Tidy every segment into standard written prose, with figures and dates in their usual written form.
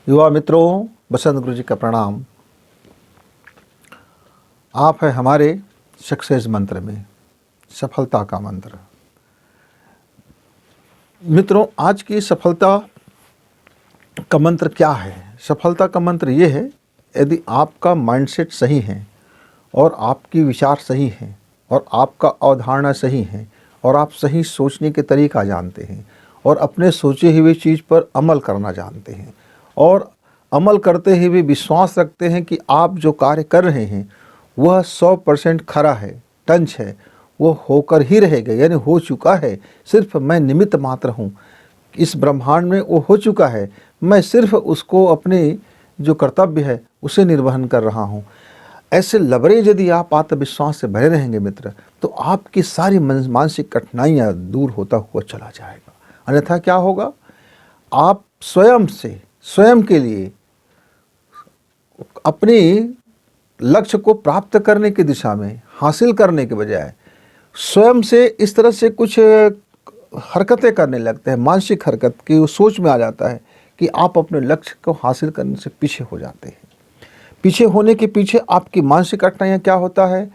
युवा मित्रों, बसंत गुरु जी का प्रणाम। आप है हमारे सक्सेस मंत्र में, सफलता का मंत्र। मित्रों, आज की सफलता का मंत्र क्या है? सफलता का मंत्र ये है, यदि आपका माइंडसेट सही है और आपकी विचार सही है और आपका अवधारणा सही है और आप सही सोचने के तरीका जानते हैं और अपने सोचे हुए चीज़ पर अमल करना जानते हैं और अमल करते हुए विश्वास रखते हैं कि आप जो कार्य कर रहे हैं वह 100% खरा है, टंच है, वो होकर ही रहेगा, यानी हो चुका है। सिर्फ मैं निमित्त मात्र हूँ, इस ब्रह्मांड में वो हो चुका है, मैं सिर्फ उसको अपने जो कर्तव्य है उसे निर्वहन कर रहा हूँ। ऐसे लबरे यदि आप आत्मविश्वास से भरे रहेंगे मित्र, तो आपकी सारी मानसिक कठिनाइयाँ दूर होता हुआ चला जाएगा। अन्यथा क्या होगा? आप स्वयं के लिए अपने लक्ष्य को प्राप्त करने की दिशा में हासिल करने के बजाय स्वयं से इस तरह से कुछ हरकतें करने लगते हैं, मानसिक हरकत की सोच में आ जाता है कि आप अपने लक्ष्य को हासिल करने से पीछे हो जाते हैं। पीछे होने के पीछे आपकी मानसिक कठिनाइयाँ क्या होता है?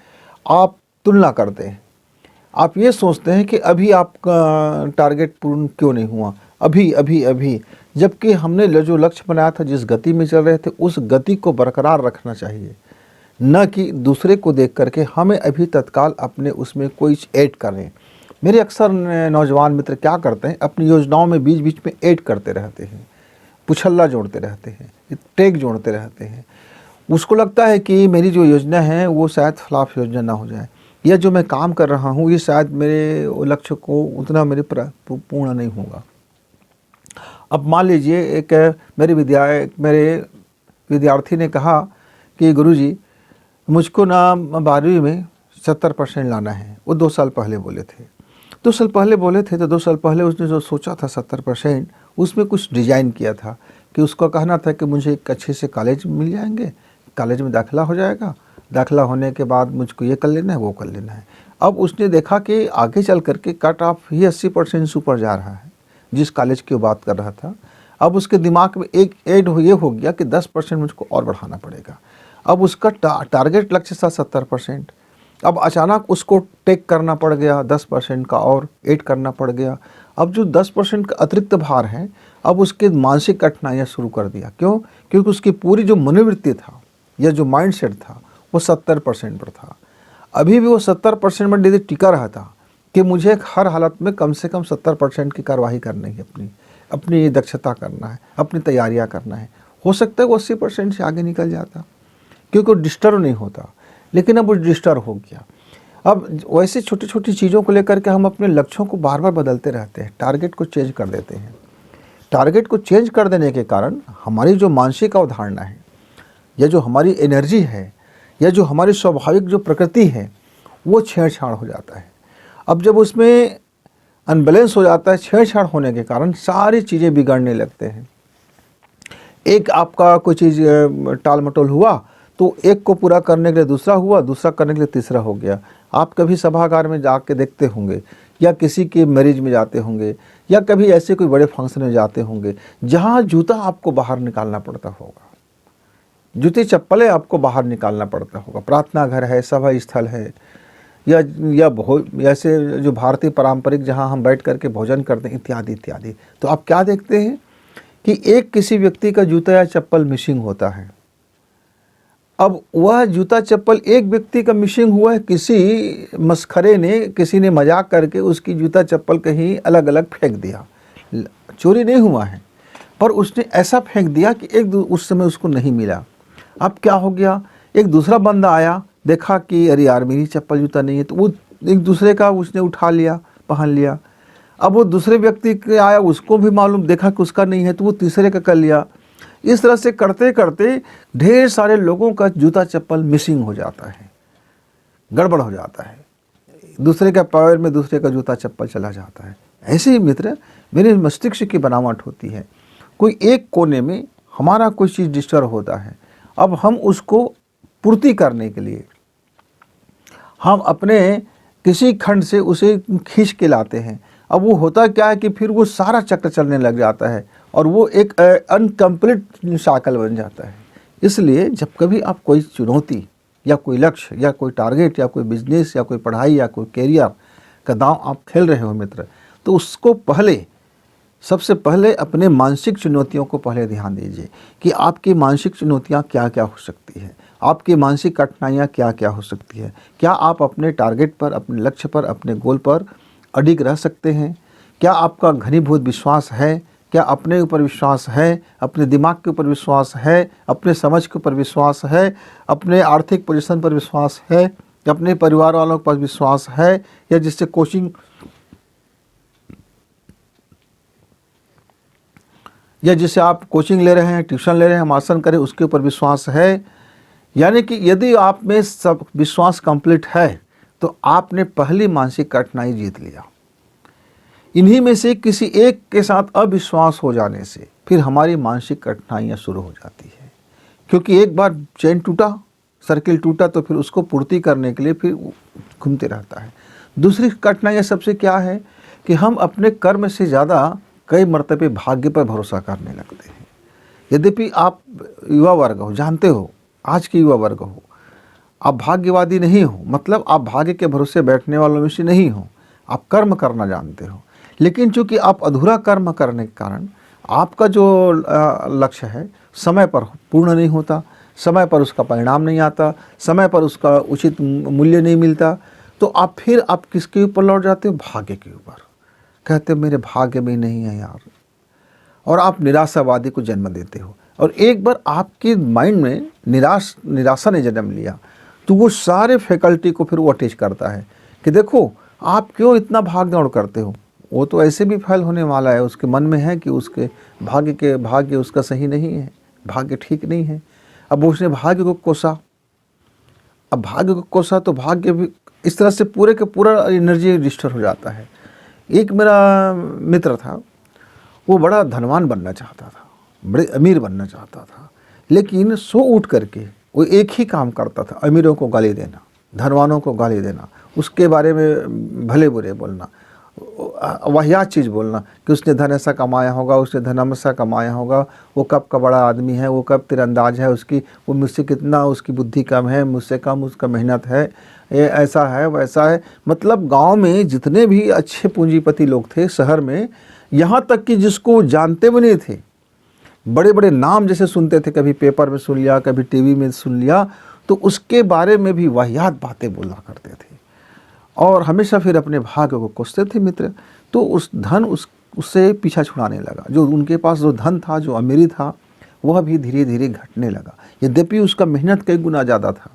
आप तुलना करते हैं, आप ये सोचते हैं कि अभी आपका टारगेट पूर्ण क्यों नहीं हुआ, अभी, जबकि हमने जो लक्ष्य बनाया था, जिस गति में चल रहे थे, उस गति को बरकरार रखना चाहिए, न कि दूसरे को देख करके हमें अभी तत्काल अपने उसमें कोई ऐड करें। मेरे अक्सर नौजवान मित्र क्या करते हैं, अपनी योजनाओं में बीच बीच में ऐड करते रहते हैं, पुछल्ला जोड़ते रहते हैं, टैग जोड़ते रहते हैं। उसको लगता है कि मेरी जो योजना है वो शायद फ्लॉप योजना ना हो जाए, या जो मैं काम कर रहा हूँ ये शायद मेरे लक्ष्य को उतना पूर्ण नहीं होगा। अब मान लीजिए एक मेरे विद्यार्थी ने कहा कि गुरुजी मुझको ना 12वीं में 70% लाना है। वो 2 साल पहले बोले थे। 2 साल पहले बोले थे तो 2 साल पहले उसने जो सोचा था 70%, उसमें कुछ डिज़ाइन किया था कि उसका कहना था कि मुझे एक अच्छे से कॉलेज मिल जाएंगे, कॉलेज में दाखिला हो जाएगा, दाखिला होने के बाद मुझको ये कर लेना है, वो कर लेना है। अब उसने देखा कि आगे चल करके कट ऑफ ही 80% से ऊपर जा रहा है, जिस कॉलेज की बात कर रहा था। अब उसके दिमाग में एक ऐड ये हो गया कि 10% मुझको और बढ़ाना पड़ेगा। अब उसका टारगेट लक्ष्य था 70%। अब अचानक उसको टेक करना पड़ गया 10% का और ऐड करना पड़ गया। अब जो 10% का अतिरिक्त भार है, अब उसके मानसिक कठिनाइयाँ शुरू कर दिया। क्यों? क्योंकि उसकी पूरी जो मनोवृत्ति था या जो माइंडसेट था वो 70% पर था। अभी भी वो 70% में यदि टिका रहा था कि मुझे हर हालत में कम से कम 70% की कार्रवाई करनी है, अपनी दक्षता करना है, अपनी तैयारियां करना है। हो सकता है वो 80% से आगे निकल जाता, क्योंकि वो डिस्टर्ब नहीं होता। लेकिन अब वो डिस्टर्ब हो गया। अब वैसे छोटी छोटी चीज़ों को लेकर के हम अपने लक्ष्यों को बार बार बदलते रहते हैं, टारगेट को चेंज कर देते हैं। टारगेट को चेंज कर देने के कारण हमारी जो मानसिक अवधारणा है, या जो हमारी एनर्जी है, या जो हमारी स्वाभाविक जो प्रकृति है, वो छेड़छाड़ हो जाता है। अब जब उसमें अनबैलेंस हो जाता है, छेड़छाड़ होने के कारण सारी चीज़ें बिगड़ने लगते हैं। एक आपका कोई चीज़ टाल मटोल हुआ तो एक को पूरा करने के लिए दूसरा हुआ, दूसरा करने के लिए तीसरा हो गया। आप कभी सभागार में जाके देखते होंगे, या किसी के मैरिज में जाते होंगे, या कभी ऐसे कोई बड़े फंक्शन में जाते होंगे जहाँ जूता आपको बाहर निकालना पड़ता होगा, जूते चप्पलें आपको बाहर निकालना पड़ता होगा। प्रार्थना घर है, सभा स्थल है, या ऐसे जो भारतीय पारंपरिक जहाँ हम बैठ करके भोजन करते हैं, इत्यादि इत्यादि। तो आप क्या देखते हैं कि एक किसी व्यक्ति का जूता या चप्पल मिसिंग होता है। अब वह जूता चप्पल एक व्यक्ति का मिसिंग हुआ है, किसी मस्खरे ने, किसी ने मजाक करके उसकी जूता चप्पल कहीं अलग अलग फेंक दिया। चोरी नहीं हुआ है, पर उसने ऐसा फेंक दिया कि उस समय उसको नहीं मिला। अब क्या हो गया, एक दूसरा बंदा आया, देखा कि अरे यार मेरी चप्पल जूता नहीं है, तो वो एक दूसरे का उसने उठा लिया, पहन लिया। अब वो दूसरे व्यक्ति के आया, उसको भी मालूम, देखा कि उसका नहीं है, तो वो तीसरे का कर लिया। इस तरह से करते करते ढेर सारे लोगों का जूता चप्पल मिसिंग हो जाता है, गड़बड़ हो जाता है, दूसरे के पैर में दूसरे का जूता चप्पल चला जाता है। ऐसे ही मित्र मेरे मस्तिष्क की बनावट होती है, कोई एक कोने में हमारा कोई चीज़ डिस्टर्ब होता है। अब हम उसको पूर्ति करने के लिए हम अपने किसी खंड से उसे खींच के लाते हैं। अब वो होता क्या है कि फिर वो सारा चक्र चलने लग जाता है, और वो एक अनकम्प्लीट साइकिल बन जाता है। इसलिए जब कभी आप कोई चुनौती या कोई लक्ष्य या कोई टारगेट या कोई बिजनेस या कोई पढ़ाई या कोई कैरियर का दांव आप खेल रहे हो मित्र, तो उसको सबसे पहले अपने मानसिक चुनौतियों को पहले ध्यान दीजिए कि आपकी मानसिक चुनौतियां क्या क्या हो सकती है, आपकी मानसिक कठिनाइयां क्या क्या हो सकती है। क्या आप अपने टारगेट पर, अपने लक्ष्य पर, अपने गोल पर अडिग रह सकते हैं? क्या आपका घनीभूत विश्वास है? क्या अपने ऊपर विश्वास है, अपने दिमाग के ऊपर विश्वास है, अपने समझ के ऊपर विश्वास है, अपने आर्थिक पोजीशन पर विश्वास है, अपने परिवार वालों पर विश्वास है, या जिससे कोचिंग या जिससे आप कोचिंग ले रहे हैं, ट्यूशन ले रहे हैं, मार्शन करें, उसके ऊपर विश्वास है? यानी कि यदि आप में सब विश्वास कंप्लीट है तो आपने पहली मानसिक कठिनाई जीत लिया। इन्हीं में से किसी एक के साथ अविश्वास हो जाने से फिर हमारी मानसिक कठिनाइयाँ शुरू हो जाती है, क्योंकि एक बार चेन टूटा, सर्किल टूटा, तो फिर उसको पूर्ति करने के लिए फिर घूमते रहता है। दूसरी कठिनाइयाँ सबसे क्या है कि हम अपने कर्म से ज़्यादा कई मर्तबे भाग्य पर भरोसा करने लगते हैं। यद्यपि आप युवा वर्ग हो, जानते हो, आज के युवा वर्ग हो, आप भाग्यवादी नहीं हो, मतलब आप भाग्य के भरोसे बैठने वालों में से नहीं हो, आप कर्म करना जानते हो। लेकिन चूंकि आप अधूरा कर्म करने के कारण आपका जो लक्ष्य है समय पर पूर्ण नहीं होता, समय पर उसका परिणाम नहीं आता, समय पर उसका उचित मूल्य नहीं मिलता, तो आप किसके ऊपर लौट जाते हो? भाग्य के ऊपर। कहते मेरे भाग्य में नहीं है यार, और आप निराशावादी को जन्म देते हो। और एक बार आपके माइंड में निराशा ने जन्म लिया तो वो सारे फैकल्टी को फिर वो अटैच करता है कि देखो आप क्यों इतना भाग दौड़ करते हो, वो तो ऐसे भी फेल होने वाला है। उसके मन में है कि उसके भाग्य उसका सही नहीं है, भाग्य ठीक नहीं है। अब उसने भाग्य को कोसा, अब भाग्य को कोसा तो भाग्य भी इस तरह से पूरे का पूरा एनर्जी डिस्टर्ब हो जाता है। एक मेरा मित्र था, वो बड़ा धनवान बनना चाहता था, बड़े अमीर बनना चाहता था, लेकिन सो उठ करके वो एक ही काम करता था, अमीरों को गाली देना, धनवानों को गाली देना, उसके बारे में भले बुरे बोलना, वाहियात चीज़ बोलना कि उसने धन ऐसा कमाया होगा, उसने धन ऐसा कमाया होगा, वो कब का बड़ा आदमी है, वो कब तीरंदाज है, वो मुझसे कितना उसकी बुद्धि कम है, मुझसे कम उसका मेहनत है, ये ऐसा है वैसा है। मतलब गांव में जितने भी अच्छे पूंजीपति लोग थे शहर में, यहाँ तक कि जिसको जानते भी नहीं थे, बड़े बड़े नाम जैसे सुनते थे, कभी पेपर में सुन लिया, कभी टीवी में सुन लिया, तो उसके बारे में भी वाहियात बातें बोला करते थे और हमेशा फिर अपने भाग्य को कोसते थे मित्र। तो उस धन उससे पीछा छुड़ाने लगा। जो उनके पास जो धन था, जो अमीरी था, वह भी धीरे धीरे घटने लगा। यद्यपि उसका मेहनत कई गुना ज़्यादा था,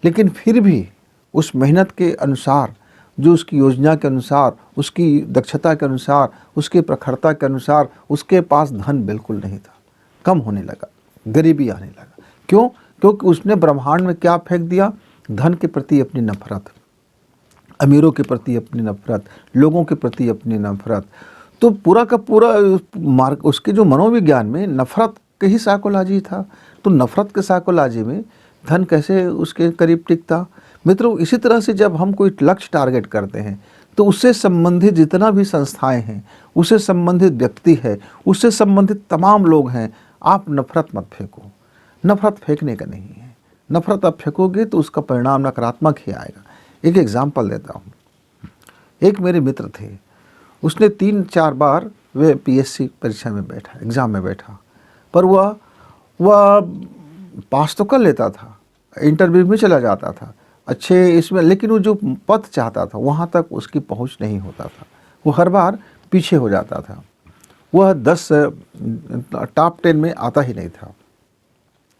लेकिन फिर भी उस मेहनत के अनुसार, जो उसकी योजना के अनुसार, उसकी दक्षता के अनुसार, उसकी प्रखरता के अनुसार उसके पास धन बिल्कुल नहीं था, कम होने लगा, गरीबी आने लगा। क्यों? क्योंकि उसने ब्रह्मांड में क्या फेंक दिया? धन के प्रति अपनी नफरत, अमीरों के प्रति अपनी नफरत, लोगों के प्रति अपनी नफरत। तो पूरा का पूरा मार्ग उसके जो मनोविज्ञान में नफरत के ही साइकोलॉजी था। तो नफरत के साइकोलॉजी में धन कैसे उसके करीब टिकता? मित्रों, इसी तरह से जब हम कोई लक्ष्य टारगेट करते हैं तो उससे संबंधित जितना भी संस्थाएं हैं, उससे संबंधित व्यक्ति है, उससे संबंधित तमाम लोग हैं, आप नफरत मत फेंको। नफरत फेंकने का नहीं है। नफरत आप फेंकोगे तो उसका परिणाम नकारात्मक ही आएगा। एक एग्जाम्पल देता हूँ। एक मेरे मित्र थे, उसने 3-4 बार वे पीएससी परीक्षा में बैठा, एग्ज़ाम में बैठा, पर वह पास तो कर लेता था, इंटरव्यू में चला जाता था अच्छे इसमें, लेकिन वो जो पद चाहता था वहाँ तक उसकी पहुँच नहीं होता था। वो हर बार पीछे हो जाता था। वह 10 टॉप 10 में आता ही नहीं था,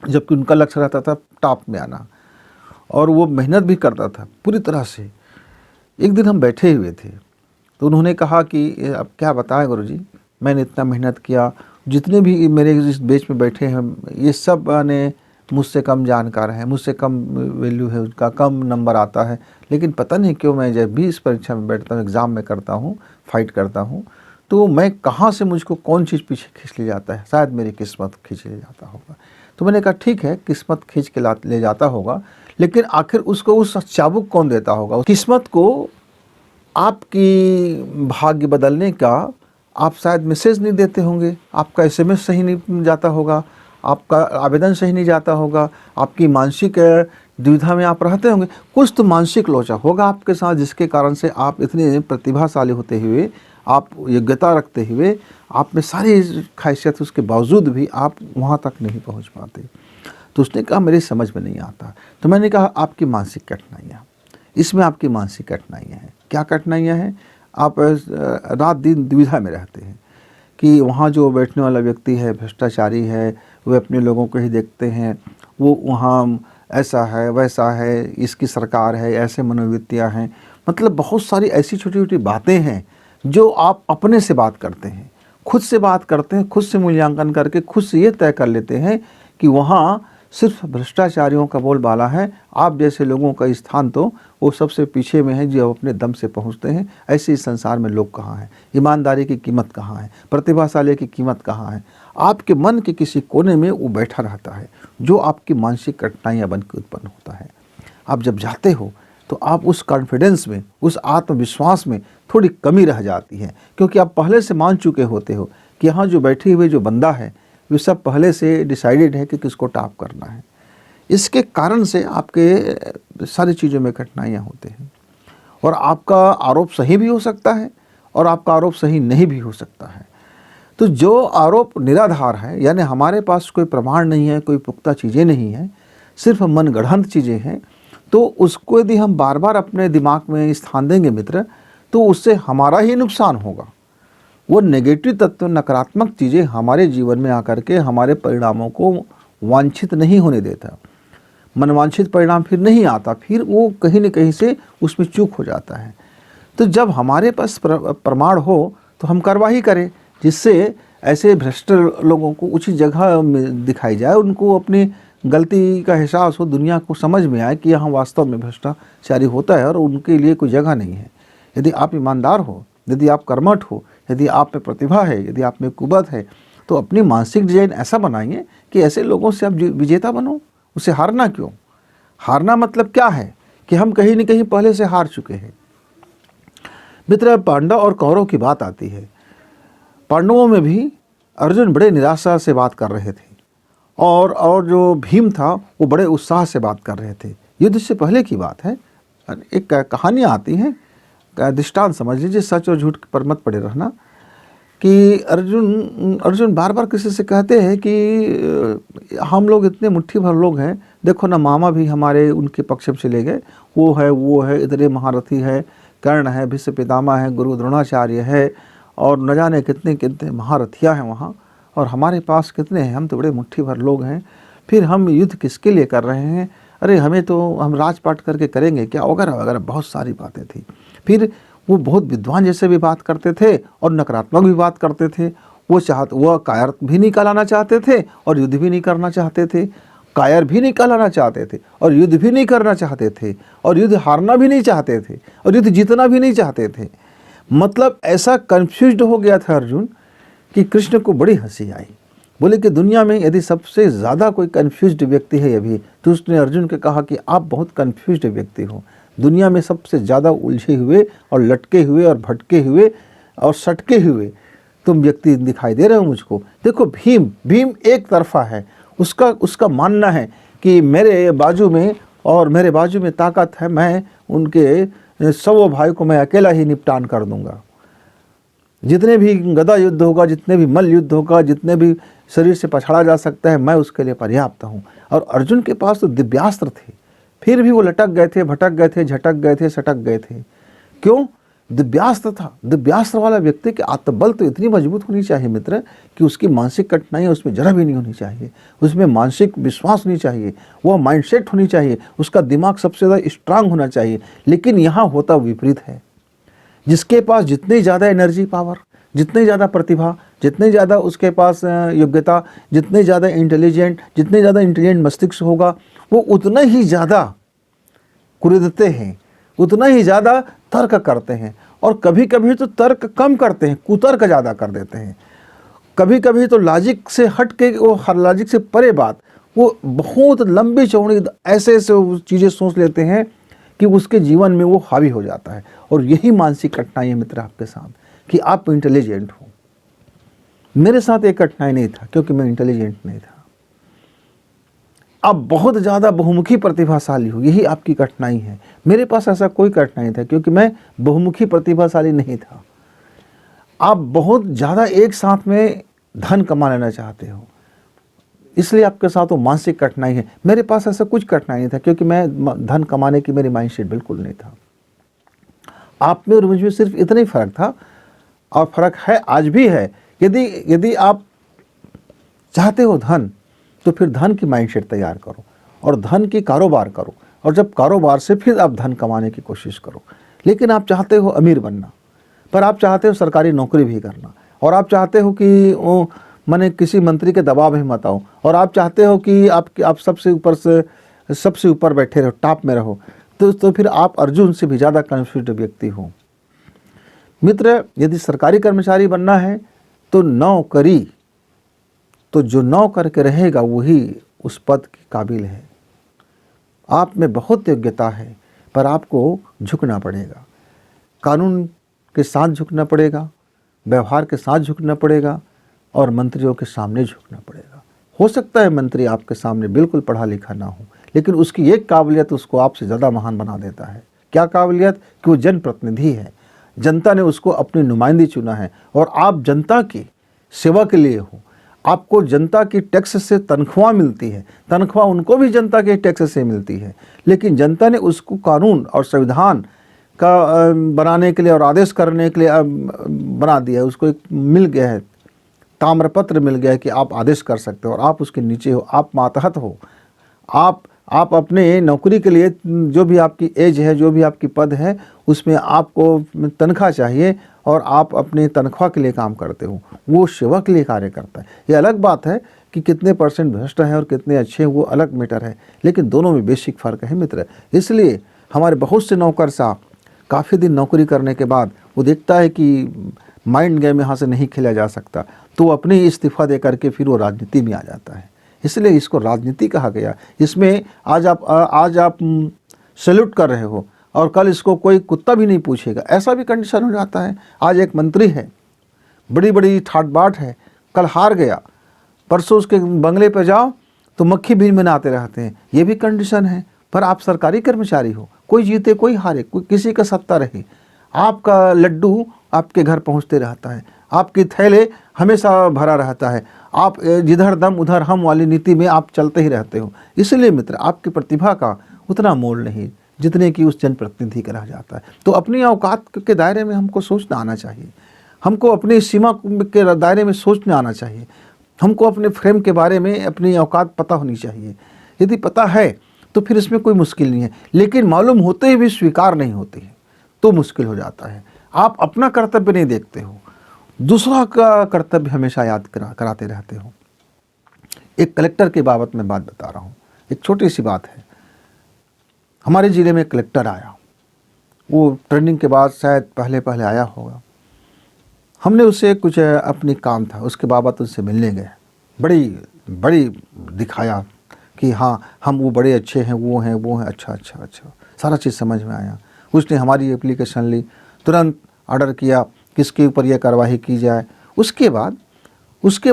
जबकि उनका लक्ष्य रहता था टॉप में आना, और वो मेहनत भी करता था पूरी तरह से। एक दिन हम बैठे हुए थे तो उन्होंने कहा कि अब क्या बताएं गुरुजी, मैंने इतना मेहनत किया, जितने भी मेरे इस बेंच में बैठे हैं ये सब ने मुझसे कम जानकार हैं, मुझसे कम वैल्यू है उनका, कम नंबर आता है, लेकिन पता नहीं क्यों मैं जब भी इस परीक्षा में बैठता हूँ, एग्ज़ाम में करता हूँ, फाइट करता हूँ, तो मैं कहाँ से मुझको कौन चीज़ पीछे खींच ले जाता है, शायद मेरी किस्मत खींच ले जाता होगा। तो मैंने कहा ठीक है, किस्मत खींच के ले जाता होगा, लेकिन आखिर उसको उस चाबुक कौन देता होगा? किस्मत को आपकी भाग्य बदलने का आप शायद मैसेज नहीं देते होंगे, आपका एसएमएस सही नहीं जाता होगा, आपका आवेदन सही नहीं जाता होगा, आपकी मानसिक दुविधा में आप रहते होंगे। कुछ तो मानसिक लोचा होगा आपके साथ, जिसके कारण से आप इतने प्रतिभाशाली होते हुए, आप योग्यता रखते हुए, आप में सारी खासियत उसके बावजूद भी आप वहाँ तक नहीं पहुँच पाते। तो उसने कहा मेरी समझ में नहीं आता। तो मैंने कहा आपकी मानसिक कठिनाइयाँ, इसमें आपकी मानसिक कठिनाइयाँ हैं। क्या कठिनाइयाँ हैं? आप रात दिन दुविधा में रहते हैं कि वहाँ जो बैठने वाला व्यक्ति है भ्रष्टाचारी है, वे अपने लोगों को ही देखते हैं, वो वहाँ ऐसा है वैसा है, इसकी सरकार है, ऐसे मनोवृत्तियाँ हैं। मतलब बहुत सारी ऐसी छोटी छोटी बातें हैं जो आप अपने से बात करते हैं, खुद से बात करते हैं, खुद से मूल्यांकन करके खुद से ये तय कर लेते हैं कि वहाँ सिर्फ भ्रष्टाचारियों का बोलबाला है। आप जैसे लोगों का स्थान तो वो सबसे पीछे में है जो अपने दम से पहुंचते हैं। ऐसे इस संसार में लोग कहाँ हैं? ईमानदारी की कीमत कहाँ है? प्रतिभाशाली की कीमत कहाँ है? आपके मन के किसी कोने में वो बैठा रहता है जो आपकी मानसिक कठिनाइयाँ बन के उत्पन्न होता है। आप जब जाते हो तो आप उस कॉन्फिडेंस में, उस आत्मविश्वास में थोड़ी कमी रह जाती है, क्योंकि आप पहले से मान चुके होते हो कि यहाँ जो बैठे हुए जो बंदा है वो सब पहले से डिसाइडेड है कि किसको टॉप करना है। इसके कारण से आपके सारी चीज़ों में कठिनाइयाँ होते हैं और आपका आरोप सही भी हो सकता है और आपका आरोप सही नहीं भी हो सकता है। तो जो आरोप निराधार है, यानी हमारे पास कोई प्रमाण नहीं है, कोई पुख्ता चीज़ें नहीं हैं, सिर्फ मनगढ़ंत चीज़ें हैं, तो उसको यदि हम बार बार अपने दिमाग में स्थान देंगे मित्र, तो उससे हमारा ही नुकसान होगा। वो नेगेटिव तत्व, नकारात्मक चीज़ें हमारे जीवन में आकर के हमारे परिणामों को वांछित नहीं होने देता। मनवांछित परिणाम फिर नहीं आता, फिर वो कहीं न कहीं से उसमें चूक हो जाता है। तो जब हमारे पास प्रमाण हो तो हम कार्रवाई करें, जिससे ऐसे भ्रष्ट लोगों को उचित जगह में दिखाई जाए, उनको अपनी गलती का एहसास हो, दुनिया को समझ में आए कि यहाँ वास्तव में भ्रष्टाचारी होता है और उनके लिए कोई जगह नहीं है। यदि आप ईमानदार हो, यदि आप कर्मठ हो, यदि आप में प्रतिभा है, यदि आप में कुवत है, तो अपनी मानसिक डिजाइन ऐसा बनाइए कि ऐसे लोगों से आप विजेता बनो। उसे हारना क्यों? हारना मतलब क्या है कि हम कहीं न कहीं पहले से हार चुके हैं। मित्र, पांडव और कौरव की बात आती है। पांडवों में भी अर्जुन बड़े निराशा से बात कर रहे थे और जो भीम था वो बड़े उत्साह से बात कर रहे थे। युद्ध से पहले की बात है। एक कहानियाँ आती हैं, दृष्टांत समझ लीजिए, सच और झूठ पर मत पड़े रहना, कि अर्जुन बार बार किसी से कहते हैं कि हम लोग इतने मुट्ठी भर लोग हैं, देखो ना मामा भी हमारे उनके पक्ष में चले गए, वो है इतने महारथी है, कर्ण है, भीष्म पितामह है, गुरु द्रोणाचार्य है, और न जाने कितने कितने महारथियाँ हैं वहाँ, और हमारे पास कितने हैं, हम तो बड़े मुट्ठी भर लोग हैं, फिर हम युद्ध किसके लिए कर रहे हैं? अरे हमें तो, हम राजपाट करके करेंगे क्या, वगैरह वगैरह बहुत सारी बातें थी। फिर वो बहुत विद्वान जैसे भी बात करते थे और नकारात्मक भी बात करते थे। वो कायर भी नहीं कहलाना चाहते थे और युद्ध भी नहीं करना चाहते थे, कायर भी नहीं कहलाना चाहते थे और युद्ध भी नहीं करना चाहते थे, और युद्ध हारना भी नहीं चाहते थे और युद्ध जीतना भी नहीं चाहते थे। मतलब ऐसा कंफ्यूज्ड हो गया था अर्जुन कि कृष्ण को बड़ी हंसी आई। बोले कि दुनिया में यदि सबसे ज़्यादा कोई कंफ्यूज्ड व्यक्ति है अभी, तो उसने अर्जुन को कहा कि आप बहुत कंफ्यूज्ड व्यक्ति हो। दुनिया में सबसे ज़्यादा उलझे हुए और लटके हुए और भटके हुए और सटके हुए तुम व्यक्ति दिखाई दे रहे हो मुझको। देखो भीम एक तरफा है, उसका मानना है कि मेरे बाजू में ताकत है, मैं उनके 100 भाई को मैं अकेला ही निपटान कर दूंगा। जितने भी गदा युद्ध होगा, जितने भी मल्ल युद्ध होगा, जितने भी शरीर से पछाड़ा जा सकता है, मैं उसके लिए पर्याप्त हूँ। और अर्जुन के पास तो दिव्यास्त्र थे, फिर भी वो लटक गए थे, भटक गए थे, झटक गए थे, सटक गए थे। क्यों? दिव्यास्त्र था। दिव्यास्त्र वाला व्यक्ति के आत्मबल तो इतनी मजबूत होनी चाहिए मित्र कि उसकी मानसिक कठिनाई उसमें जरा भी नहीं होनी चाहिए, उसमें मानसिक विश्वास होनी चाहिए, वह माइंडसेट होनी चाहिए, उसका दिमाग सबसे ज़्यादा स्ट्रांग होना चाहिए। लेकिन यहाँ होता विपरीत है। जिसके पास जितनी ज़्यादा एनर्जी पावर, जितनी ज़्यादा प्रतिभा, जितनी ज़्यादा उसके पास योग्यता, जितने ज़्यादा इंटेलिजेंट मस्तिष्क होगा, वो उतना ही ज़्यादा कुरीदते हैं, उतना ही ज़्यादा तर्क करते हैं, और कभी कभी तो तर्क कम करते हैं, कुतर्क ज़्यादा कर देते हैं। कभी कभी तो लॉजिक से हट के, वो हर लॉजिक से परे बात, वो बहुत लंबी चौड़ी ऐसे चीज़ें सोच लेते हैं कि उसके जीवन में वो हावी हो जाता है। और यही मानसिक कठिनाई है मित्र आपके साथ, कि आप इंटेलिजेंट हो, मेरे साथ एक कठिनाई नहीं था क्योंकि मैं इंटेलिजेंट नहीं था। आप बहुत ज़्यादा बहुमुखी प्रतिभाशाली हो, यही आपकी कठिनाई है। मेरे पास ऐसा कोई कठिनाई था क्योंकि मैं बहुमुखी प्रतिभाशाली नहीं था। आप बहुत ज़्यादा एक साथ में धन कमा लेना चाहते हो, इसलिए आपके साथ वो मानसिक कठिनाई है। मेरे पास ऐसा कुछ कठिनाई नहीं था क्योंकि मैं धन कमाने की मेरी माइंडसेट बिल्कुल नहीं था। आप में और मुझ में सिर्फ इतना ही फ़र्क था, और फ़र्क है, आज भी है। यदि आप चाहते हो धन, तो फिर धन की माइंडसेट तैयार करो और धन की कारोबार करो, और जब कारोबार से फिर आप धन कमाने की कोशिश करो। लेकिन आप चाहते हो अमीर बनना, पर आप चाहते हो सरकारी नौकरी भी करना, और आप चाहते हो कि वो माने किसी मंत्री के दबाव में मत आओ, और आप चाहते हो कि आप सबसे ऊपर बैठे रहो, टॉप में रहो, तो फिर आप अर्जुन से भी ज़्यादा कन्फ्यूज्ड व्यक्ति हो। मित्र, यदि सरकारी कर्मचारी बनना है तो नौकरी, तो जो नौ करके रहेगा वही उस पद के काबिल है। आप में बहुत योग्यता है, पर आपको झुकना पड़ेगा, कानून के साथ झुकना पड़ेगा, व्यवहार के साथ झुकना पड़ेगा, और मंत्रियों के सामने झुकना पड़ेगा। हो सकता है मंत्री आपके सामने बिल्कुल पढ़ा लिखा ना हो, लेकिन उसकी एक काबिलियत उसको आपसे ज़्यादा महान बना देता है। क्या काबिलियत? कि वो जनप्रतिनिधि है, जनता ने उसको अपनी नुमाइंदी चुना है, और आप जनता की सेवा के लिए हो। आपको जनता की टैक्स से तनख्वाह मिलती है, तनख्वाह उनको भी जनता के टैक्स से मिलती है, लेकिन जनता ने उसको कानून और संविधान का बनाने के लिए और आदेश करने के लिए बना दिया है। उसको एक मिल गया है, ताम्रपत्र मिल गया है कि आप आदेश कर सकते हो, और आप उसके नीचे हो, आप मातहत हो। आप अपने नौकरी के लिए जो भी आपकी एज है, जो भी आपकी पद है, उसमें आपको तनख्वाह चाहिए, और आप अपनी तनख्वाह के लिए काम करते हो। वो सेवा के लिए कार्य करता है। ये अलग बात है कि कितने परसेंट भ्रष्ट हैं और कितने अच्छे हैं, वो अलग मैटर है, लेकिन दोनों में बेसिक फ़र्क है मित्र। इसलिए हमारे बहुत से नौकरशाह काफ़ी दिन नौकरी करने के बाद वो देखता है कि माइंड गेम यहाँ से नहीं खेला जा सकता, तो अपने इस्तीफ़ा दे करके फिर वो राजनीति में आ जाता है। इसलिए इसको राजनीति कहा गया। इसमें आज आप सैल्यूट कर रहे हो, और कल इसको कोई कुत्ता भी नहीं पूछेगा, ऐसा भी कंडीशन हो जाता है। आज एक मंत्री है, बड़ी बड़ी ठाट बाट है, कल हार गया, परसों उसके बंगले पर जाओ तो मक्खी भीड़ में नहाते रहते हैं, ये भी कंडीशन है। पर आप सरकारी कर्मचारी हो, कोई जीते कोई हारे, कोई किसी का सत्ता रहे, आपका लड्डू आपके घर पहुंचते रहता है, आपके थैले हमेशा भरा रहता है, आप जिधर दम उधर हम वाली नीति में आप चलते ही रहते हो। इसलिए मित्र, आपकी प्रतिभा का उतना मोल नहीं जितने कि उस जनप्रतिनिधि का रह जाता है। तो अपनी औकात के दायरे में हमको सोचना आना चाहिए, हमको अपनी सीमा के दायरे में सोचना आना चाहिए, हमको अपने फ्रेम के बारे में अपनी औकात पता होनी चाहिए। यदि पता है तो फिर इसमें कोई मुश्किल नहीं है, लेकिन मालूम होते ही भी स्वीकार नहीं होती है तो मुश्किल हो जाता है। आप अपना कर्तव्य नहीं देखते हो, दूसरा का कर्तव्य हमेशा याद कराते रहते हो। एक कलेक्टर के बाबत में बात बता रहा हूँ, एक छोटी सी बात है। हमारे ज़िले में एक कलेक्टर आया, वो ट्रेनिंग के बाद शायद पहले आया होगा। हमने उससे कुछ अपनी काम था, उसके बाबत उससे मिलने गए, बड़ी दिखाया कि हाँ हम वो बड़े अच्छे हैं, वो हैं। अच्छा, सारा चीज़ समझ में आया। उसने हमारी एप्लीकेशन ली, तुरंत ऑर्डर किया किसके ऊपर यह कार्रवाई की जाए। उसके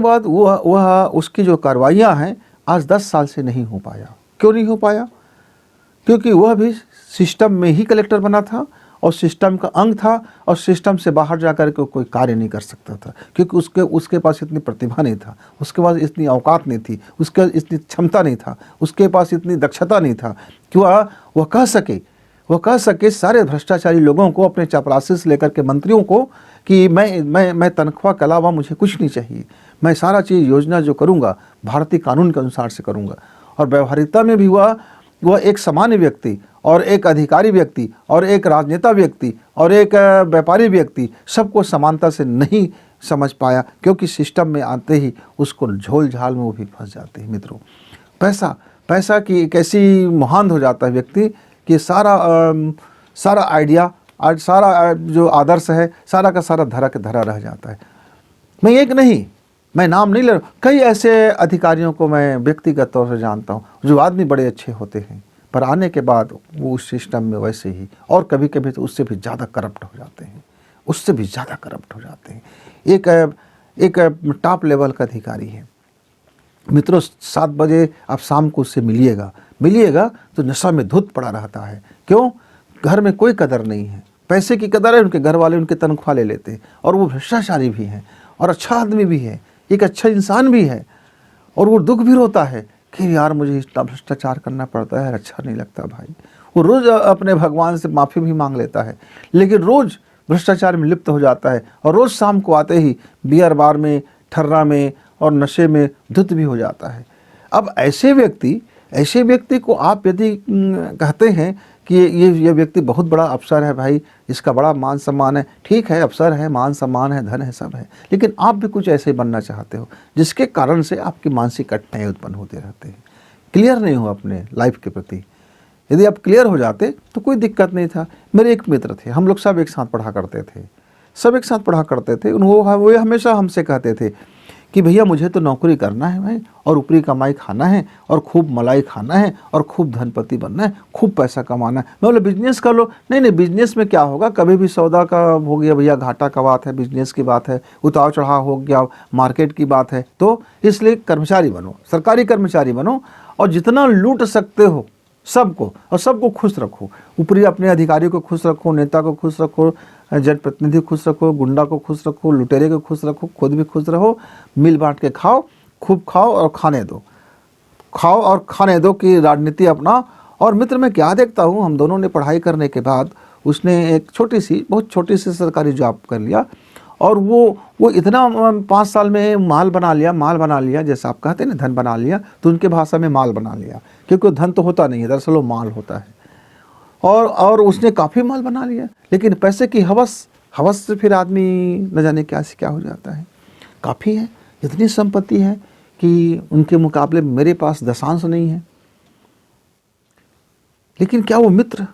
बाद वह उसकी जो कार्रवाइयाँ हैं आज 10 साल से नहीं हो पाया। क्यों नहीं हो पाया? क्योंकि वह भी सिस्टम में ही कलेक्टर बना था, और सिस्टम का अंग था, और सिस्टम से बाहर जाकर के कोई कार्य नहीं कर सकता था, क्योंकि उसके पास इतनी प्रतिभा नहीं था, उसके पास इतनी औकात नहीं थी, उसके इतनी क्षमता नहीं था, उसके पास इतनी दक्षता नहीं था कि वह कह सके सारे भ्रष्टाचारी लोगों को, अपने चपरासी से लेकर के मंत्रियों को, कि मैं तनख्वाह के अलावा मुझे कुछ नहीं चाहिए, मैं सारा चीज़ योजना जो करूँगा भारतीय कानून के अनुसार से करूँगा। और व्यवहारिकता में भी वह एक सामान्य व्यक्ति, और एक अधिकारी व्यक्ति, और एक राजनेता व्यक्ति, और एक व्यापारी व्यक्ति, सबको समानता से नहीं समझ पाया, क्योंकि सिस्टम में आते ही उसको झोल झाल में वो भी फंस जाते हैं। मित्रों, पैसा की एक ऐसी महान हो जाता है व्यक्ति कि सारा आइडिया और सारा जो आदर्श है, सारा का सारा धरा के धरा रह जाता है। मैं नाम नहीं ले रहा, कई ऐसे अधिकारियों को मैं व्यक्तिगत तौर से जानता हूँ जो आदमी बड़े अच्छे होते हैं, पर आने के बाद वो उस सिस्टम में वैसे ही, और कभी कभी तो उससे भी ज़्यादा करप्ट हो जाते हैं, एक टॉप लेवल का अधिकारी है। मित्रों 7 बजे आप शाम को उससे मिलिएगा तो नशा में धुत पड़ा रहता है। क्यों? घर में कोई कदर नहीं है, पैसे की कदर है, उनके घर वाले उनके तनख्वाह ले लेते हैं, और वो भ्रष्टाचारी भी हैं और अच्छा आदमी भी है, एक अच्छा इंसान भी है, और वो दुख भी रोता है कि यार मुझे इतना भ्रष्टाचार करना पड़ता है, अच्छा नहीं लगता भाई। वो रोज़ अपने भगवान से माफ़ी भी मांग लेता है, लेकिन रोज़ भ्रष्टाचार में लिप्त हो जाता है, और रोज़ शाम को आते ही बियर बार में, ठर्रा में और नशे में धुत भी हो जाता है। अब ऐसे व्यक्ति को आप यदि कहते हैं कि ये व्यक्ति बहुत बड़ा अफसर है भाई, इसका बड़ा मान सम्मान है, ठीक है, अफसर है, मान सम्मान है, धन है, सब है, लेकिन आप भी कुछ ऐसे बनना चाहते हो जिसके कारण से आपकी मानसिक कठिनाई उत्पन्न होते रहते हैं, क्लियर नहीं हो अपने लाइफ के प्रति। यदि आप क्लियर हो जाते तो कोई दिक्कत नहीं था। मेरे एक मित्र थे, हम लोग सब एक साथ पढ़ा करते थे, वो हमेशा हमसे कहते थे कि भैया मुझे तो नौकरी करना है भाई, और ऊपरी कमाई खाना है, और खूब मलाई खाना है, और खूब धनपति बनना है, खूब पैसा कमाना है। मैं बोला बिजनेस कर लो। नहीं, बिजनेस में क्या होगा, कभी भी सौदा का हो गया भैया, घाटा का बात है, बिजनेस की बात है, उतार चढ़ाव हो गया, मार्केट की बात है, तो इसलिए कर्मचारी बनो, सरकारी कर्मचारी बनो, और जितना लूट सकते हो सबको, और सबको खुश रखो, ऊपरी अपने अधिकारी को खुश रखो, नेता को खुश रखो, जनप्रतिनिधि को खुश रखो, गुंडा को खुश रखो, लुटेरे को खुश रखो, खुद भी खुश रहो, मिल बांट के खाओ, खूब खाओ और खाने दो कि राजनीति अपना। और मित्र मैं क्या देखता हूँ, हम दोनों ने पढ़ाई करने के बाद उसने एक बहुत छोटी सी सरकारी जॉब कर लिया, और वो इतना 5 साल में माल बना लिया, जैसे आप कहते हैं ना धन बना लिया, तो उनके भाषा में माल बना लिया, क्योंकि धन तो होता नहीं है, दरअसल वो माल होता है। और उसने काफ़ी माल बना लिया, लेकिन पैसे की हवस से फिर आदमी न जाने क्या हो जाता है। काफ़ी है, इतनी संपत्ति है कि उनके मुकाबले मेरे पास दशांश नहीं है। लेकिन क्या वो मित्र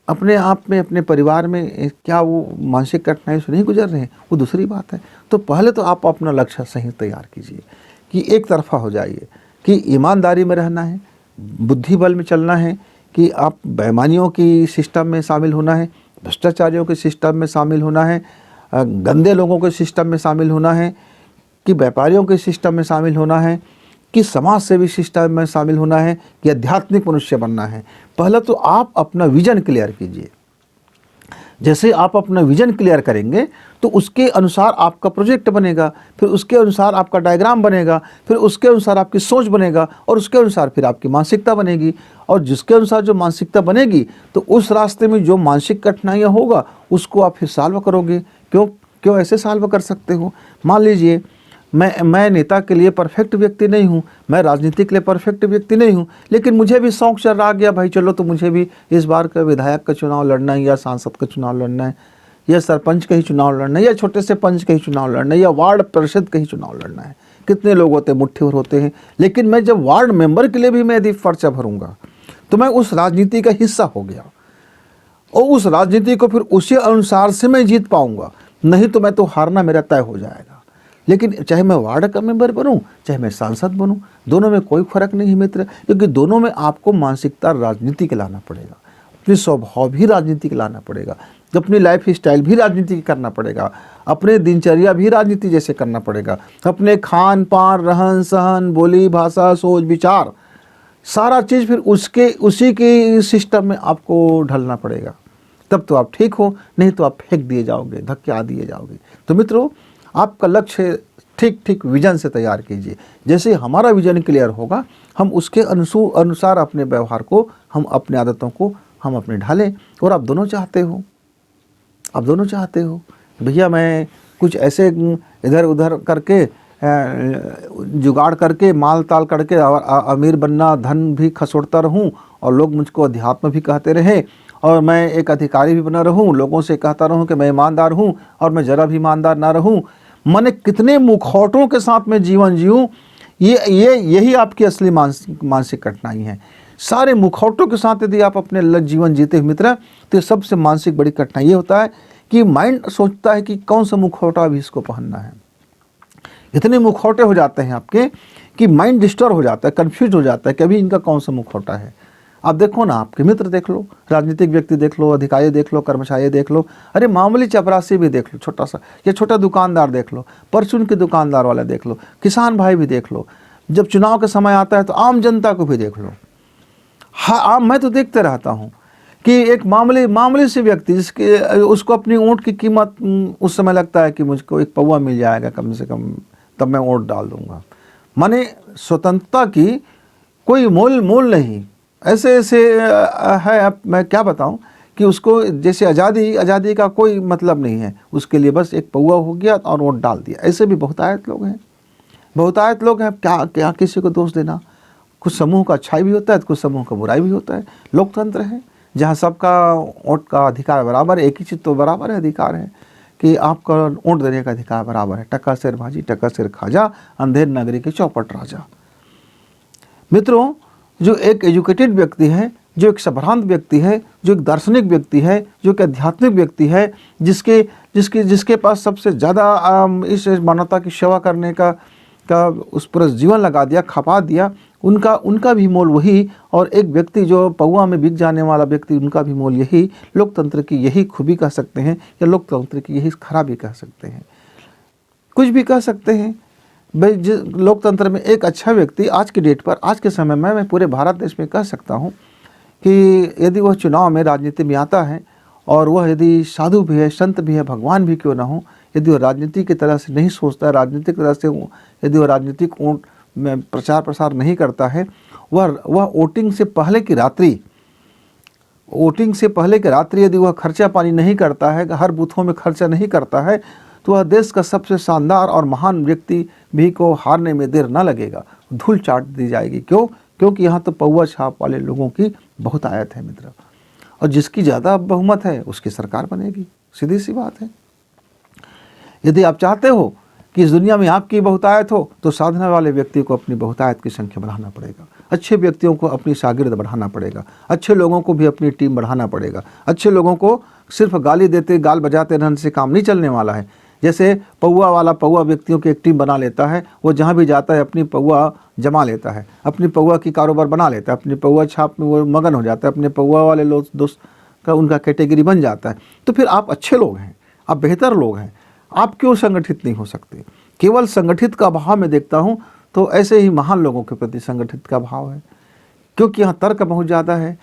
अपने आप में, अपने परिवार में, क्या वो मानसिक कठिनाई से नहीं गुजर रहे हैं, वो दूसरी बात है। तो पहले तो आप अपना लक्ष्य सही तैयार कीजिए कि एक तरफा हो जाइए, कि ईमानदारी में रहना है, बुद्धि बल में चलना है, कि आप बेईमानियों की सिस्टम में शामिल होना है, भ्रष्टाचारियों के सिस्टम में शामिल होना है, गंदे लोगों के सिस्टम में शामिल होना है, कि व्यापारियों के सिस्टम में शामिल होना है, कि समाज सेवी सिस्टम में शामिल होना है, कि आध्यात्मिक मनुष्य बनना है। पहले तो आप अपना विजन क्लियर कीजिए। जैसे आप अपना विजन क्लियर करेंगे तो उसके अनुसार आपका प्रोजेक्ट बनेगा, फिर उसके अनुसार आपका डायग्राम बनेगा, फिर उसके अनुसार आपकी सोच बनेगा, और उसके अनुसार फिर आपकी मानसिकता बनेगी। और जिसके अनुसार जो मानसिकता बनेगी तो उस रास्ते में जो मानसिक कठिनाइयाँ होगा उसको आप फिर सॉल्व करोगे। क्यों ऐसे सॉल्व कर सकते हो? मान लीजिए मैं नेता के लिए परफेक्ट व्यक्ति नहीं हूँ, मैं राजनीति के लिए परफेक्ट व्यक्ति नहीं हूँ, लेकिन मुझे भी शौक चल रहा गया भाई, चलो तो मुझे भी इस बार का विधायक का चुनाव लड़ना है, या सांसद का चुनाव लड़ना है, या सरपंच का ही चुनाव लड़ना है, या छोटे से पंच का ही चुनाव लड़ना है, या वार्ड परिषद का ही चुनाव लड़ना है। कितने लोग होते हैं, मुट्ठी भर होते हैं, लेकिन मैं जब वार्ड मेंबर के लिए भी मैं यदि पर्चा भरूंगा तो मैं उस राजनीति का हिस्सा हो गया, और उस राजनीति को फिर उसी अनुसार से मैं जीत पाऊंगा, नहीं तो मैं तो हारना मेरा तय हो जाएगा। लेकिन चाहे मैं वार्ड का मेंबर बनूं, चाहे मैं सांसद बनूं, दोनों में कोई फर्क नहीं है मित्र, क्योंकि दोनों में आपको मानसिकता राजनीति के लाना पड़ेगा, अपनी स्वभाव भी राजनीति के लाना पड़ेगा, अपनी लाइफ स्टाइल भी राजनीति करना पड़ेगा, अपने दिनचर्या भी राजनीति जैसे करना पड़ेगा, अपने खान पान, रहन सहन, बोली भाषा, सोच विचार, सारा चीज़ फिर उसी के सिस्टम में आपको ढलना पड़ेगा, तब तो आप ठीक हो, नहीं तो आप फेंक दिए जाओगे, धक्के दिए जाओगे। तो मित्रों आपका लक्ष्य ठीक विजन से तैयार कीजिए। जैसे हमारा विजन क्लियर होगा, हम उसके अनुसार अपने व्यवहार को, हम अपने आदतों को हम अपने ढालें। और आप दोनों चाहते हो भैया मैं कुछ ऐसे इधर उधर करके जुगाड़ करके, माल ताल करके अमीर बनना, धन भी खसोड़ता रहूं, और लोग मुझको अध्यात्म भी कहते रहे, और मैं एक अधिकारी भी बना रहूं, लोगों से कहता रहूं कि मैं ईमानदार हूं, और मैं ज़रा भी ईमानदार ना रहूं, मैंने कितने मुखौटों के साथ में जीवन जीऊँ, यही आपकी असली मानसिक कठिनाई है। सारे मुखौटों के साथ यदि आप अपने जीवन जीते हुए मित्र, तो सबसे मानसिक बड़ी कठिनाई ये होता है कि माइंड सोचता है कि कौन सा मुखौटा अभी इसको पहनना है। इतने मुखौटे हो जाते हैं आपके कि माइंड डिस्टर्ब हो जाता है, कंफ्यूज हो जाता है कि अभी इनका कौन सा मुखौटा है। आप देखो ना, आपके मित्र देख लो, राजनीतिक व्यक्ति देख लो, अधिकारी देख लो, कर्मचारी देख लो, अरे मामूली चपरासी भी देख लो, छोटा सा या छोटा दुकानदार देख लो, परचून के दुकानदार वाला देख लो, किसान भाई भी देख लो, जब चुनाव का समय आता है तो आम जनता को भी देख लो। हाँ, मैं तो देखते रहता हूँ कि एक मामूली से व्यक्ति जिसके उसको अपनी वोट की कीमत उस समय लगता है कि मुझको एक पौवा मिल जाएगा कम से कम, तब मैं वोट डाल दूंगा। माने स्वतंत्रता की कोई मोल नहीं। ऐसे है, अब मैं क्या बताऊं कि उसको जैसे आज़ादी का कोई मतलब नहीं है, उसके लिए बस एक पौवा हो गया और वोट डाल दिया। ऐसे भी बहुतायत लोग हैं, बहुतायत लोग हैं। क्या किसी को दोष देना। कुछ समूह का अच्छाई भी होता है, कुछ समूह का बुराई भी होता है। लोकतंत्र है जहाँ सबका वोट का अधिकार बराबर है। एक ही चीज़ तो बराबर है, अधिकार है कि आपका वोट देने का अधिकार बराबर है। टक्का सिर भाजी टक्का सिर खाजा, अंधेर नगरी के चौपट राजा। मित्रों, जो एक एजुकेटेड व्यक्ति है, जो एक संभ्रांत व्यक्ति है, जो एक दार्शनिक व्यक्ति है, जो एक आध्यात्मिक व्यक्ति है, जिसके पास सबसे ज़्यादा इस मानवता की सेवा करने का उस पर जीवन लगा दिया, खपा दिया, उनका भी मोल वही। और एक व्यक्ति जो पौवा में बिक जाने वाला व्यक्ति, उनका भी मोल यही। लोकतंत्र की यही खूबी कह सकते हैं या लोकतंत्र की यही खराबी कह सकते हैं, कुछ भी कह सकते हैं भाई। लोकतंत्र में एक अच्छा व्यक्ति आज की डेट पर, आज के समय में, मैं पूरे भारत देश में कह सकता हूँ कि यदि वह चुनाव में राजनीति में आता है और वह यदि साधु भी है, संत भी है, भगवान भी क्यों ना हो, यदि वह राजनीति की तरह से नहीं सोचता है, राजनीतिक तरह से यदि वह राजनीतिक वोट में प्रचार प्रसार नहीं करता है, वह वोटिंग से पहले की रात्रि यदि वह खर्चा पानी नहीं करता है, हर बूथों में खर्चा नहीं करता है, तो वह देश का सबसे शानदार और महान व्यक्ति भी को हारने में देर न लगेगा, धूल चाट दी जाएगी। क्यों? क्योंकि यहाँ तो पौवा छाप वाले लोगों की बहुतायत है मित्र, और जिसकी ज़्यादा बहुमत है उसकी सरकार बनेगी। सीधी सी बात है। यदि आप चाहते हो कि इस दुनिया में आपकी बहुतायत हो, तो साधना वाले व्यक्ति को अपनी बहुतायत की संख्या बढ़ाना पड़ेगा, अच्छे व्यक्तियों को अपनी शागिर्द बढ़ाना पड़ेगा, अच्छे लोगों को भी अपनी टीम बढ़ाना पड़ेगा। अच्छे लोगों को सिर्फ गाल बजाते रहने से काम नहीं चलने वाला है। जैसे पौवा व्यक्तियों की एक टीम बना लेता है, वो जहाँ भी जाता है अपनी पौवा जमा लेता है, अपनी पौवा की कारोबार बना लेता है, अपनी पौवा छाप में वो मगन हो जाता है, अपने पौवा वाले लोग दोस्त का उनका कैटेगरी बन जाता है। तो फिर आप अच्छे लोग हैं, आप बेहतर लोग हैं, आप क्यों संगठित नहीं हो सकते? केवल संगठित का भाव में देखता हूँ तो ऐसे ही महान लोगों के प्रति संगठित का भाव है, क्योंकि यहाँ तर्क बहुत ज़्यादा है,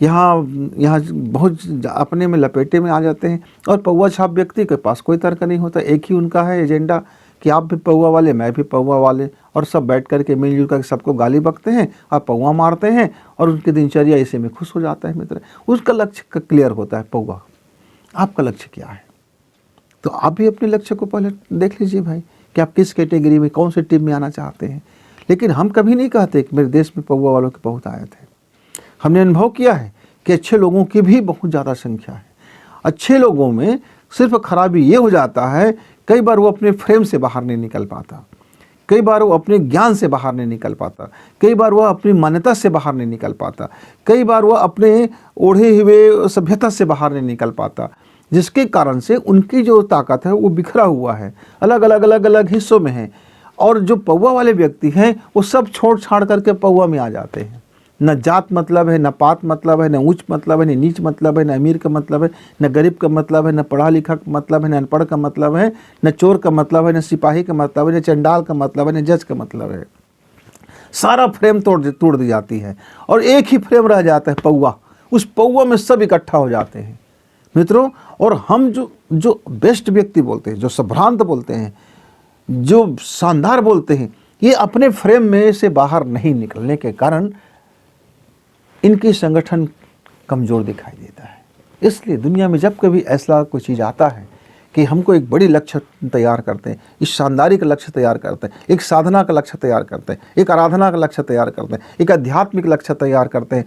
यहाँ बहुत अपने में लपेटे में आ जाते हैं। और पौवा छाप व्यक्ति के पास कोई तर्क नहीं होता, एक ही उनका है एजेंडा कि आप भी पौवा वाले, मैं भी पौवा वाले, और सब बैठ करके मिलजुल कर सबको गाली बकते हैं और पौवा मारते हैं, और उनकी दिनचर्या इसी में खुश हो जाता है मित्र। उसका लक्ष्य क्लियर होता है पौवा। आपका लक्ष्य क्या है? तो आप भी अपने लक्ष्य को पहले देख लीजिए भाई कि आप किस कैटेगरी में, कौन सी टीम में आना चाहते हैं। लेकिन हम कभी नहीं कहते कि मेरे देश में पौवा वालों की बहुतायत है। हमने अनुभव किया है कि अच्छे लोगों की भी बहुत ज़्यादा संख्या है। अच्छे लोगों में सिर्फ खराबी ये हो जाता है, कई बार वो अपने फ्रेम से बाहर नहीं निकल पाता, कई बार वो अपने ज्ञान से बाहर नहीं निकल पाता, कई बार वह अपनी मान्यता से बाहर नहीं निकल पाता, कई बार वह अपने ओढ़े हुए सभ्यता से बाहर नहीं निकल पाता, जिसके कारण से उनकी जो ताकत है वो बिखरा हुआ है, अलग हिस्सों में है। और जो पौवा वाले व्यक्ति हैं वो सब छोड़ छाड़ करके पौवा में आ जाते हैं। न जात मतलब है, न पात मतलब है, न ऊंच मतलब है, न नीच मतलब है, न अमीर का मतलब है, न गरीब का मतलब है, न पढ़ा लिखा का मतलब है, न अनपढ़ का मतलब है, न चोर का मतलब है, न सिपाही का मतलब है, न चंडाल का मतलब है, न जज का मतलब है। सारा फ्रेम तोड़ दी जाती है और एक ही फ्रेम रह जाता है पौवा। उस पौवा में सब इकट्ठा हो जाते हैं मित्रों। और हम जो बेस्ट व्यक्ति बोलते हैं, जो संभ्रांत बोलते हैं, जो शानदार बोलते हैं, ये अपने फ्रेम में से बाहर नहीं निकलने के कारण इनकी संगठन कमज़ोर दिखाई देता है। इसलिए दुनिया में जब कभी ऐसा कोई चीज़ आता है कि हमको एक बड़ी लक्ष्य तैयार करते हैं, इस शानदारी का लक्ष्य तैयार करते हैं, एक साधना का लक्ष्य तैयार करते हैं, एक आराधना का लक्ष्य तैयार करते हैं, एक आध्यात्मिक लक्ष्य तैयार करते हैं,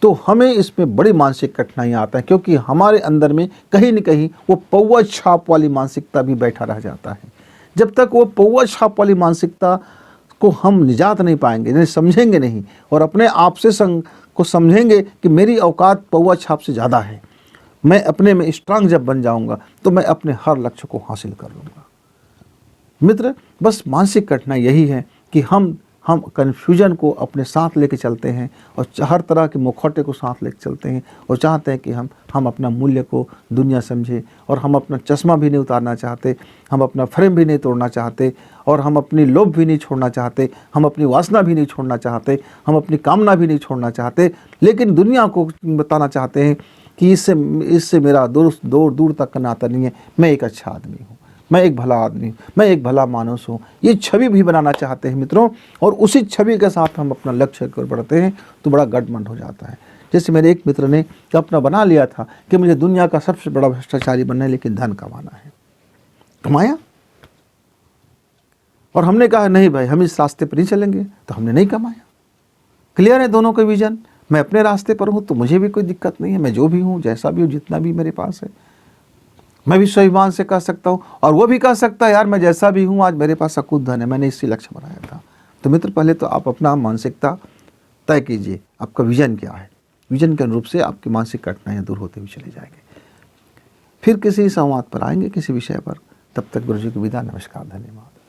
तो हमें इसमें बड़ी मानसिक कठिनाइयाँ आता है, क्योंकि हमारे अंदर में कहीं न कहीं वो पौवा छाप वाली मानसिकता भी बैठा रह जाता है। जब तक वो पौवा छाप वाली मानसिकता को हम निजात नहीं पाएंगे, नहीं समझेंगे नहीं, और अपने आप से को समझेंगे कि मेरी औकात पौवा छाप से ज़्यादा है, मैं अपने में स्ट्रांग जब बन जाऊंगा तो मैं अपने हर लक्ष्य को हासिल कर लूँगा। मित्र, बस मानसिक कठिनाई यही है कि हम हम कन्फ्यूजन को अपने साथ लेके चलते हैं और हर तरह के मुखौटे को साथ लेके चलते हैं और चाहते हैं कि हम अपना मूल्य को दुनिया समझे, और हम अपना चश्मा भी नहीं उतारना चाहते, हम अपना फ्रेम भी नहीं तोड़ना चाहते, और हम अपनी लोभ भी नहीं छोड़ना चाहते, हम अपनी वासना भी नहीं छोड़ना चाहते, हम अपनी कामना भी नहीं छोड़ना चाहते, लेकिन दुनिया को बताना चाहते हैं कि इससे मेरा दूर तक का नाता नहीं है, मैं एक अच्छा आदमी हूँ, मैं एक भला आदमी हूँ, मैं एक भला मानुस हूँ। ये छवि भी बनाना चाहते हैं मित्रों, और उसी छवि के साथ हम अपना लक्ष्य की ओर बढ़ते हैं तो बड़ा गठबंधन हो जाता है। जैसे मेरे एक मित्र ने अपना बना लिया था कि मुझे दुनिया का सबसे बड़ा भ्रष्टाचारी बनना है, लेकिन धन कमाना है। कमाया, और हमने कहा नहीं भाई हम इस रास्ते पर नहीं चलेंगे, तो हमने नहीं कमाया। क्लियर है दोनों का विजन। मैं अपने रास्ते पर हूँ तो मुझे भी कोई दिक्कत नहीं है, मैं जो भी हूँ, जैसा भी हूँ, जितना भी मेरे पास है, मैं भी स्वाभिमान से कह सकता हूँ, और वो भी कह सकता है यार मैं जैसा भी हूँ आज मेरे पास अकूत धन है, मैंने इसी लक्ष्य बनाया था। तो मित्र, पहले तो आप अपना मानसिकता तय कीजिए, आपका विजन क्या है। विजन के अनुरूप से आपकी मानसिक कठिनाइयाँ दूर होते हुए चले जाएंगे। फिर किसी संवाद पर आएंगे, किसी विषय पर। तब तक गुरु जी को विदा। नमस्कार, धन्यवाद।